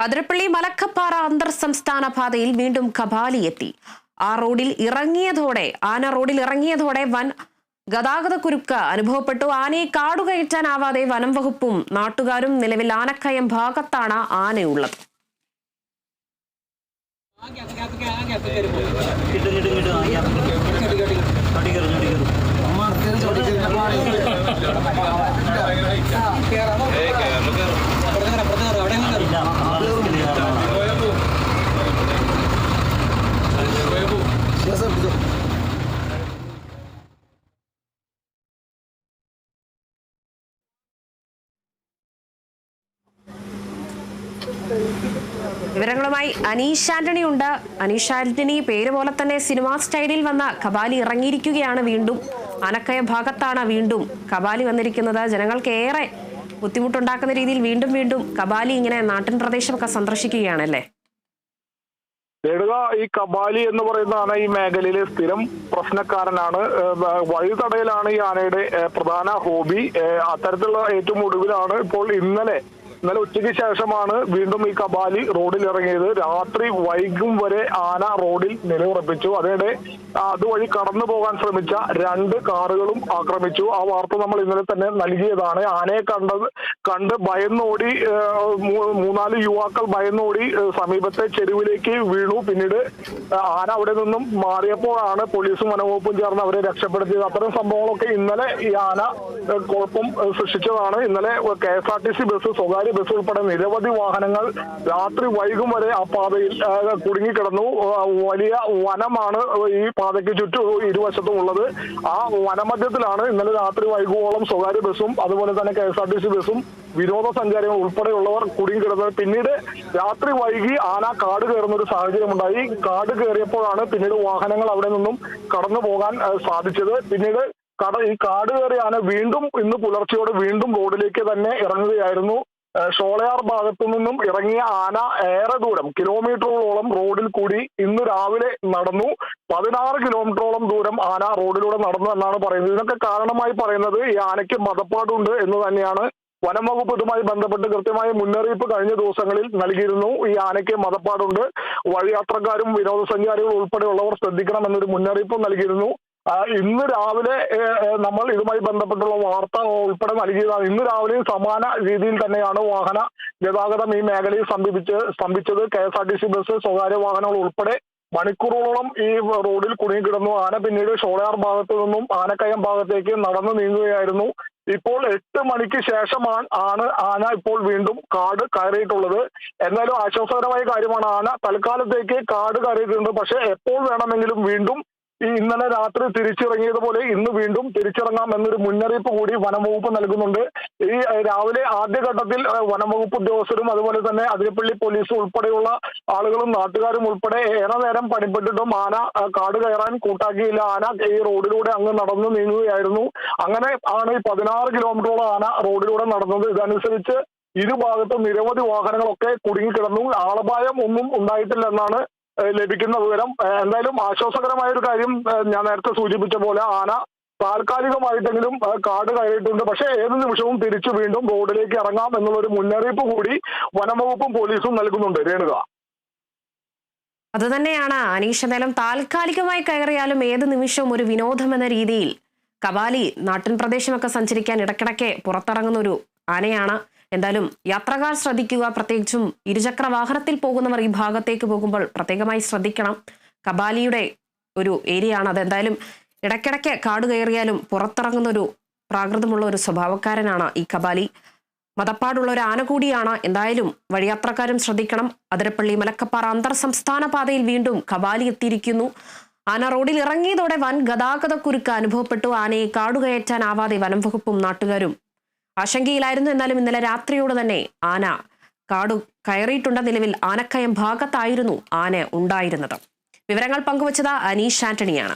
അതിരപ്പള്ളി മലക്കപ്പാറ അന്തർ സംസ്ഥാന പാതയിൽ വീണ്ടും കബാലി എത്തി. ആന റോഡിൽ ഇറങ്ങിയതോടെ വൻ ഗതാഗതക്കുരുക്ക് അനുഭവപ്പെട്ടു. ആനയെ കാടുകയറ്റാനാവാതെ വനം വകുപ്പും നാട്ടുകാരും. നിലവിൽ ആനക്കയം ഭാഗത്താണ് ആനയുള്ളത്. വിവരങ്ങളുമായി അനീഷ് ആന്റണി ഉണ്ട്. അനീഷ് ആന്റണി, പേര് പോലെ തന്നെ സിനിമാ സ്റ്റൈലിൽ വന്ന കബാലി ഇറങ്ങിയിരിക്കുകയാണ്. വീണ്ടും ആനക്കയ ഭാഗത്താണ് വീണ്ടും കബാലി വന്നിരിക്കുന്നത്. ജനങ്ങൾക്ക് ഏറെ ബുദ്ധിമുട്ടുണ്ടാക്കുന്ന രീതിയിൽ വീണ്ടും വീണ്ടും കബാലി ഇങ്ങനെ നാട്ടിൻ പ്രദേശമൊക്കെ സന്ദർശിക്കുകയാണല്ലേ? ഈ കബാലി എന്ന് പറയുന്ന ആന ഈ മേഖലയിലെ സ്ഥിരം പ്രശ്നക്കാരനാണ്. വഴി തടയലാണ് ഈ ആനയുടെ പ്രധാന ഹോബി. അത്തരത്തിലുള്ള ഏറ്റവും ഒടുവിലാണ് ഇപ്പോൾ ഇന്നലെ ഉച്ചയ്ക്ക് ശേഷമാണ് വീണ്ടും ഈ കബാലി റോഡിൽ ഇറങ്ങിയത്. രാത്രി വൈകും വരെ ആന റോഡിൽ നിലയുറപ്പിച്ചു. അതിനിടെ അതുവഴി കടന്നു പോകാൻ ശ്രമിച്ച 2 കാറുകളും ആക്രമിച്ചു. ആ വാർത്ത നമ്മൾ ഇന്നലെ തന്നെ നൽകിയതാണ്. ആനയെ കണ്ട് ഭയന്നോടി 3-4 യുവാക്കൾ ഭയന്നോടി സമീപത്തെ ചെരുവിലേക്ക് വീണു. പിന്നീട് ആന അവിടെ നിന്നും മാറിയപ്പോഴാണ് പോലീസും വനവകുപ്പും ചേർന്ന് അവരെ രക്ഷപ്പെടുത്തിയത്. അത്തരം സംഭവങ്ങളൊക്കെ ഇന്നലെ ഈ ആന കുഴപ്പം സൃഷ്ടിച്ചതാണ്. ഇന്നലെ KSRTC ബസ്, സ്വകാര്യ ബസ് ഉൾപ്പെടെ നിരവധി വാഹനങ്ങൾ രാത്രി വൈകും വരെ ആ പാതയിൽ കുടുങ്ങിക്കിടന്നു. വലിയ വനമാണ് ഈ പാതയ്ക്ക് ചുറ്റും ഇരുവശത്തും ഉള്ളത്. ആ വനമധ്യത്തിലാണ് ഇന്നലെ രാത്രി വൈകുവോളം സ്വകാര്യ ബസ്സും അതുപോലെ തന്നെ KSRTC ബസ്സും വിനോദസഞ്ചാരികൾ ഉൾപ്പെടെയുള്ളവർ കുടുങ്ങിക്കിടന്നത്. പിന്നീട് രാത്രി വൈകി ആന കാട് കയറുന്ന ഒരു സാഹചര്യം ഉണ്ടായി. കാട് കയറിയപ്പോഴാണ് പിന്നീട് വാഹനങ്ങൾ അവിടെ നിന്നും കടന്നു പോകാൻ സാധിച്ചത്. പിന്നീട് ഈ കാട് കയറിയ ആന വീണ്ടും ഇന്ന് പുലർച്ചയോടെ വീണ്ടും റോഡിലേക്ക് തന്നെ ഇറങ്ങുകയായിരുന്നു. ഷോളയാർ ഭാഗത്തു നിന്നും ഇറങ്ങിയ ആന ഏറെ ദൂരം, കിലോമീറ്ററുകളോളം റോഡിൽ കൂടി ഇന്ന് രാവിലെ നടന്നു. 16 കിലോമീറ്ററോളം ദൂരം ആന റോഡിലൂടെ നടന്നു എന്നാണ് പറയുന്നത്. ഇതിനൊക്കെ കാരണമായി പറയുന്നത് ഈ ആനയ്ക്ക് മതപ്പാടുണ്ട് എന്ന് തന്നെയാണ്. വനം വകുപ്പ് ഇതുമായി ബന്ധപ്പെട്ട് കൃത്യമായ മുന്നറിയിപ്പ് കഴിഞ്ഞ ദിവസങ്ങളിൽ നൽകിയിരുന്നു. ഈ ആനയ്ക്ക് മതപ്പാടുണ്ട്, വഴിയാത്രക്കാരും വിനോദസഞ്ചാരികളും ഉൾപ്പെടെയുള്ളവർ ശ്രദ്ധിക്കണം എന്നൊരു മുന്നറിയിപ്പ് നൽകിയിരുന്നു. ഇന്ന് രാവിലെ നമ്മൾ ഇതുമായി ബന്ധപ്പെട്ടുള്ള വാർത്ത ഉൾപ്പെടെ നൽകിയതാണ്. ഇന്ന് രാവിലെയും സമാന രീതിയിൽ തന്നെയാണ് വാഹന ഗതാഗതം ഈ മേഖലയിൽ സ്തംഭിച്ചത്. KSRTC ബസ്, സ്വകാര്യ വാഹനങ്ങൾ ഉൾപ്പെടെ മണിക്കൂറുകളോളം ഈ റോഡിൽ കുടുങ്ങിക്കിടന്നു. ആന പിന്നീട് ഷോളയാർ ഭാഗത്തു നിന്നും ആനക്കയം ഭാഗത്തേക്ക് നടന്നു നീങ്ങുകയായിരുന്നു. ഇപ്പോൾ 8 മണിക്ക് ശേഷമാണ് ആന ഇപ്പോൾ വീണ്ടും കാട് കയറിയിട്ടുള്ളത്. എന്നാലും ആശ്വാസകരമായ കാര്യമാണ്, ആന തൽക്കാലത്തേക്ക് കാട് കയറിയിട്ടുണ്ട്. പക്ഷെ എപ്പോൾ വേണമെങ്കിലും വീണ്ടും ഈ ഇന്നലെ രാത്രി തിരിച്ചിറങ്ങിയതുപോലെ ഇന്ന് വീണ്ടും തിരിച്ചിറങ്ങാം എന്നൊരു മുന്നറിയിപ്പ് കൂടി വനംവകുപ്പ് നൽകുന്നുണ്ട്. ഈ രാവിലെ ആദ്യഘട്ടത്തിൽ വനംവകുപ്പ് ഉദ്യോഗസ്ഥരും അതുപോലെ തന്നെ അതിരപ്പള്ളി പോലീസ് ഉൾപ്പെടെയുള്ള ആളുകളും നാട്ടുകാരും ഉൾപ്പെടെ ഏറെ നേരം പണിപ്പെട്ടിട്ടും ആന കാട് കയറാൻ കൂട്ടാക്കിയില്ല. ആന ഈ റോഡിലൂടെ അങ്ങ് നടന്നു നീങ്ങുകയായിരുന്നു. അങ്ങനെ ആണ് ഈ 16 കിലോമീറ്ററോളം ആന റോഡിലൂടെ നടന്നത്. ഇതനുസരിച്ച് ഇരുഭാഗത്തും നിരവധി വാഹനങ്ങളൊക്കെ കുടുങ്ങിക്കിടന്നു. ആളപായം ഒന്നും ഉണ്ടായിട്ടില്ല എന്നാണ് ലഭിക്കുന്ന വിവരം. എന്തായാലും ആശ്വാസകരമായ ഒരു കാര്യം, ഞാൻ നേരത്തെ സൂചിപ്പിച്ച പോലെ ആന താൽക്കാലികമായിട്ടെങ്കിലും കാട് കയറിയിട്ടുണ്ട്. പക്ഷേ ഏത് നിമിഷവും തിരിച്ചു വീണ്ടും റോഡിലേക്ക് ഇറങ്ങാം എന്നുള്ളൊരു മുന്നറിയിപ്പ് കൂടി വനംവകുപ്പും പോലീസും നൽകുന്നുണ്ട്. രേണുക, അത് തന്നെയാണ് അനീഷ്. എന്തായാലും താൽക്കാലികമായി കയറിയാലും ഏത് നിമിഷവും ഒരു വിനോദം എന്ന രീതിയിൽ കബാലി നാട്ടിൻ പ്രദേശമൊക്കെ സഞ്ചരിക്കാൻ ഇടയ്ക്കിടയ്ക്ക് പുറത്തിറങ്ങുന്ന ഒരു ആനയാണ്. എന്തായാലും യാത്രക്കാർ ശ്രദ്ധിക്കുക, പ്രത്യേകിച്ചും ഇരുചക്ര വാഹനത്തിൽ പോകുന്നവർ ഈ ഭാഗത്തേക്ക് പോകുമ്പോൾ പ്രത്യേകമായി ശ്രദ്ധിക്കണം. കബാലിയുടെ ഒരു ഏരിയ ആണ് അത്. എന്തായാലും ഇടയ്ക്കിടയ്ക്ക് കാട് കയറിയാലും പുറത്തിറങ്ങുന്ന ഒരു പ്രാകൃതമുള്ള ഒരു സ്വഭാവക്കാരനാണ് ഈ കബാലി. മതപ്പാടുള്ള ഒരു ആന കൂടിയാണ്. എന്തായാലും വഴിയാത്രക്കാരും ശ്രദ്ധിക്കണം. അതിരപ്പള്ളി മലക്കപ്പാറ അന്തർ സംസ്ഥാന പാതയിൽ വീണ്ടും കബാലി എത്തിയിരിക്കുന്നു. ആന റോഡിൽ ഇറങ്ങിയതോടെ വൻ ഗതാഗതക്കുരുക്ക് അനുഭവപ്പെട്ടു. ആനയെ കാടുകയറ്റാനാവാതെ വനം വകുപ്പും നാട്ടുകാരും ആശങ്കയിലായിരുന്നു. എന്നാലും ഇന്നലെ രാത്രിയോട് തന്നെ ആന കാടു കയറിയിട്ടുണ്ട്. നിലവിൽ ആനക്കയം ഭാഗത്തായിരുന്നു ആന ഉണ്ടായിരുന്നത്. വിവരങ്ങൾ പങ്കുവച്ചത് അനീഷ് ആന്റണിയാണ്.